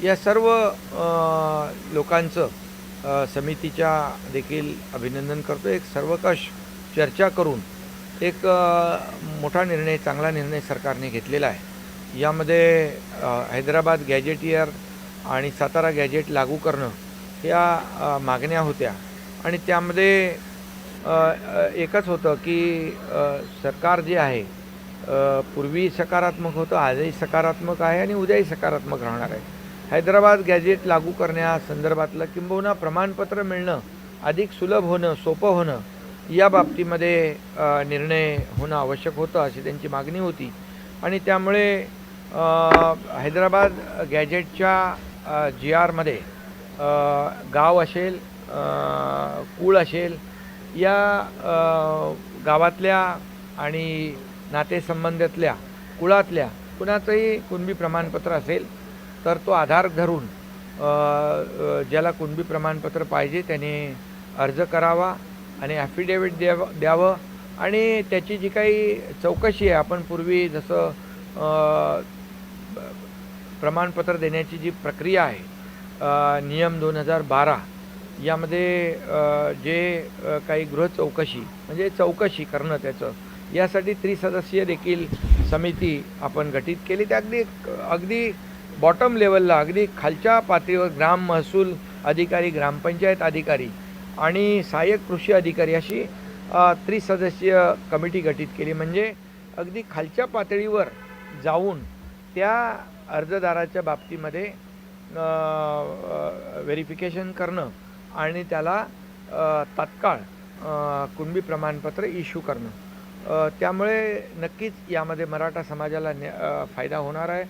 या सर्व लोकांचं समितीच्या देखील अभिनंदन करतो। एक सर्वकष चर्चा करून एक मोठा निर्णय, चांगला निर्णय सरकारने घेतलेला आहे। यामध्ये हैदराबाद गॅजेटियर आणि सातारा गॅजेट लागू करणं या मागण्या होत्या आणि त्यामध्ये एकच होतं की सरकार जे आहे पूर्वी सकारात्मक होतं, आजही सकारात्मक आहे आणि उद्याही सकारात्मक राहणार आहे। हैदराबाद गॅजेट लागू करण्यासंदर्भातलं किंबहुना प्रमाणपत्र मिळणं अधिक सुलभ होणं, सोपं होणं या बाबतीमध्ये निर्णय होणं आवश्यक होतं, अशी त्यांची मागणी होती। आणि त्यामुळे हैदराबाद गॅजेटच्या जी आरमध्ये गाव असेल, कुळ असेल, या गावातल्या आणि नातेसंबंधातल्या कुळातल्या कुणाचंही कुणबी प्रमाणपत्र असेल तर तो आधार धरून ज्याला कुणबी प्रमाणपत्र पाहिजे त्याने अर्ज करावा आणि ॲफिडेविट द्यावं आणि त्याची जी काही चौकशी आहे, आपण पूर्वी जसं प्रमाणपत्र देण्याची जी प्रक्रिया आहे नियम 2012 यामध्ये जे काही गृह चौकशी म्हणजे चौकशी करणं त्याचं यासाठी त्रिसदस्यीय देखील समिती आपण गठीत केली। त्या अगदी बॉटम लेवलला, अगदी खालच्या पातळीवर ग्राम महसूल अधिकारी, ग्रामपंचायत अधिकारी आणि सहाय्यक कृषी अधिकारी अशी त्रिसदस्यीय कमिटी गठीत केली। म्हणजे अगदी खालच्या पातळीवर जाऊन त्या अर्जदाराच्या बाबतीमध्ये व्हेरिफिकेशन करणं आणि त्याला तात्काळ कुणबी प्रमाणपत्र इश्यू करणं। त्यामुळे नक्कीच यामध्ये मराठा समाजाला फायदा होणार आहे।